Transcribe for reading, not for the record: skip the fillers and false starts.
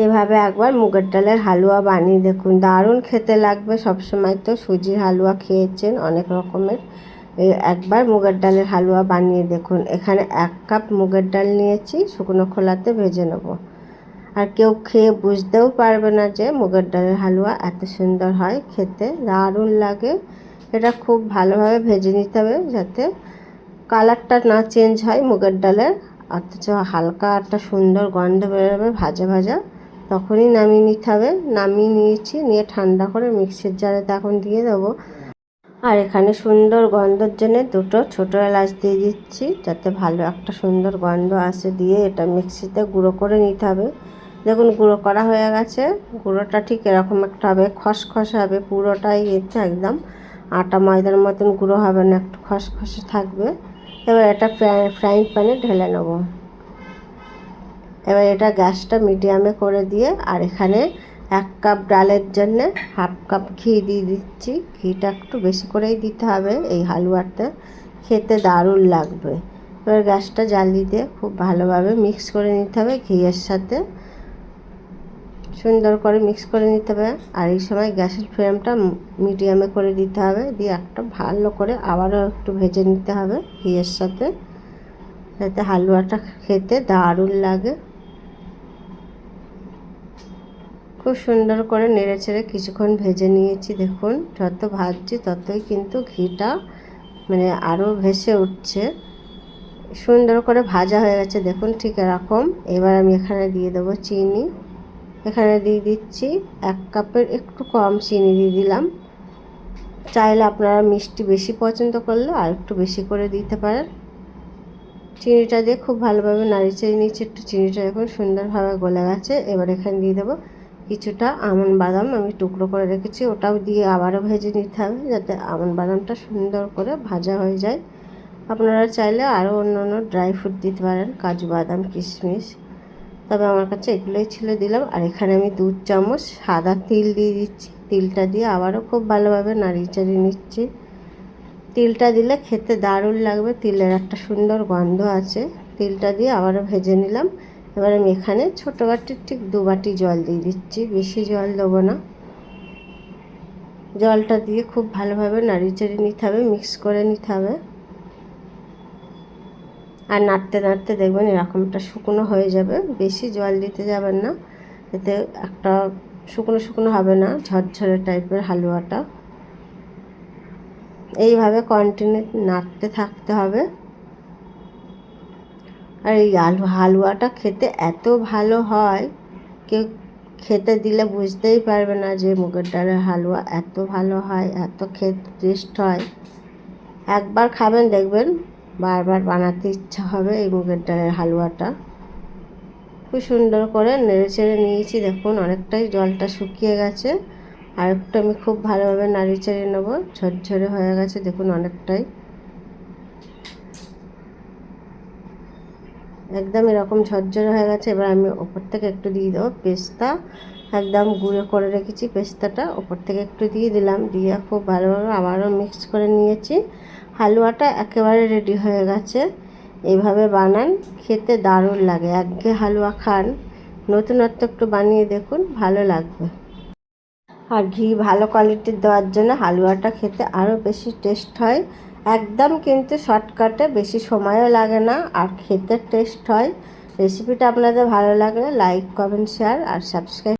এভাবে একবার মুগের ডালের হালুয়া বানিয়ে দেখুন, দারুণ খেতে লাগবে। সবসময় তো সুজির হালুয়া খেয়েছেন অনেক রকমের, একবার মুগের ডালের হালুয়া বানিয়ে দেখুন। এখানে 1 কাপ মুগের ডাল নিয়েছি, শুকনো খোলাতে ভেজে নেব। আর কেউ খেয়ে বুঝতেও পারবে না যে মুগের ডালের হালুয়া এত সুন্দর হয়, খেতে দারুণ লাগে। এটা খুব ভালোভাবে ভেজে নিতে হবে যাতে কালারটা না চেঞ্জ হয় মুগের ডালের, অথচ হালকা একটা সুন্দর গন্ধ বেরোবে ভাজা ভাজা, তখনই নামিয়ে নিতে হবে। নামিয়ে নিয়েছি, নিয়ে ঠান্ডা করে মিক্সির জারেতে এখন দিয়ে দেবো। আর এখানে সুন্দর গন্ধের জন্য 2টো ছোটো এলাচ দিয়ে দিচ্ছি, যাতে ভালো একটা সুন্দর গন্ধ আসে। দিয়ে এটা মিক্সিতে গুঁড়ো করে নিতে হবে। দেখুন গুঁড়ো করা হয়ে গেছে। গুঁড়োটা ঠিক এরকম একটা হবে, খসখসে হবে পুরোটাই, এতে একদম আটা ময়দার মতন গুঁড়ো হবে না, একটু খসখসে থাকবে। এবার এটা ফ্রাইং প্যানে ঢেলে নেব। এবার এটা গ্যাসটা মিডিয়ামে করে দিয়ে, আর এখানে 1 কাপ ডালের জন্য 1/2 কাপ ঘি দিয়ে দিচ্ছি। ঘিটা একটু বেশি করেই দিতে হবে, এই হালুয়াটা খেতে দারুণ লাগবে। এবার গ্যাসটা জ্বালিয়ে দিয়ে খুব ভালোভাবে মিক্স করে নিতে হবে, ঘিয়ের সাথে সুন্দর করে মিক্স করে নিতে হবে। আর এই সময় গ্যাসের ফ্লেমটা মিডিয়ামে করে দিতে হবে, দিয়ে একটা ভালো করে আবারও একটু ভেজে নিতে হবে ঘিয়ের সাথে, যাতে হালুয়াটা খেতে দারুণ লাগে। খুব সুন্দর করে নেড়ে চেড়ে কিছুক্ষণ ভেজে নিয়েছি। দেখুন যত ভাজছি ততই কিন্তু ঘিটা মানে আরও ভেসে উঠছে, সুন্দর করে ভাজা হয়ে গেছে দেখুন ঠিক এরকম। এবার আমি এখানে দিয়ে দেবো চিনি। এখানে দিয়ে দিচ্ছি 1 কাপের একটু কম চিনি দিয়ে দিলাম। চাইলে আপনারা মিষ্টি বেশি পছন্দ করলে আর একটু বেশি করে দিতে পারেন। চিনিটা দিয়ে খুব ভালোভাবে নাড়িয়ে নিচ্ছি, একটু চিনিটা এখন সুন্দরভাবে গলে গেছে। এবার এখানে দিয়ে দেবো কিছুটা আমন্ড বাদাম, আমি টুকরো করে রেখেছি, ওটাও দিয়ে আবারও ভেজে নিতে হবে, যাতে আমন্ড বাদামটা সুন্দর করে ভাজা হয়ে যায়। আপনারা চাইলে আরও অন্য ড্রাই ফ্রুট দিতে পারেন, কাজু বাদাম কিশমিশ, তবে আমার কাছে এগুলোই ছিল, দিলাম। আর এখানে আমি 2 চামচ সাদা তিল দিয়ে দিচ্ছি। তিলটা দিয়ে আবারও খুব ভালোভাবে নাড়িয়ে চাড়িয়ে নিচ্ছি। তিলটা দিলে খেতে দারুণ লাগবে, তিলের একটা সুন্দর গন্ধ আছে। তিলটা দিয়ে আবারও ভেজে নিলাম। এবার আমি এখানে ছোটো বাটির ঠিক 2 বাটি জল দিয়ে দিচ্ছি, বেশি জল দেবো না। জলটা দিয়ে খুব ভালোভাবে নাড়িয়ে চাড়িয়ে নিতে হবে, মিক্স করে নিতে হবে। আর নাড়তে নাড়তে দেখবেন এরকমটা শুকনো হয়ে যাবে, বেশি জল দিতে যাবেন না, এতে একটা শুকনো শুকনো হবে না, ঝরঝরে টাইপের হালুয়াটা। এইভাবে কন্টিনিউ নাড়তে থাকতে হবে। আর এই হালুয়াটা খেতে এত ভালো হয়, কেউ খেতে দিলে বুঝতেই পারবে না যে মুগের ডালের হালুয়া এত ভালো হয়, এত খেতে টেস্ট হয়। একবার খাবেন দেখবেন বারবার বানাতে ইচ্ছা হবে এই মুগের ডালের হালুয়াটা। খুব সুন্দর করে নেড়ে চেড়ে নিয়েছি, দেখুন অনেকটাই জলটা শুকিয়ে গেছে। আর একটু আমি খুব ভালোভাবে নাড়িয়ে চেড়ে নেবো, ঝরঝরে হয়ে গেছে দেখুন অনেকটাই, একদম এরকম ঝরঝরে হয়ে গেছে। এবার আমি ওপর থেকে একটু দিয়ে দেবো পেস্তা, একদম গুঁড়ো করে রেখেছি পেস্তাটা, ওপর থেকে একটু দিয়ে দিলাম। দিয়ে খুব ভালোভাবে আবারও মিক্স করে নিয়েছি। হালুয়াটা একেবারে রেডি হয়ে গেছে। এইভাবে বানান, খেতে দারুণ লাগে। একঘেয়ে হালুয়া খান, নতুনত্ব একটু বানিয়ে দেখুন, ভালো লাগবে। আর ঘি ভালো কোয়ালিটির দেওয়ার জন্য হালুয়াটা খেতে আরও বেশি টেস্ট হয়। একদম কিন্তু শর্টকাটে, বেশি সময়ও লাগে না, আর খেতে টেস্ট হয়। রেসিপিটা আপনাদের ভালো লাগলে লাইক কমেন্ট শেয়ার আর সাবস্ক্রাইব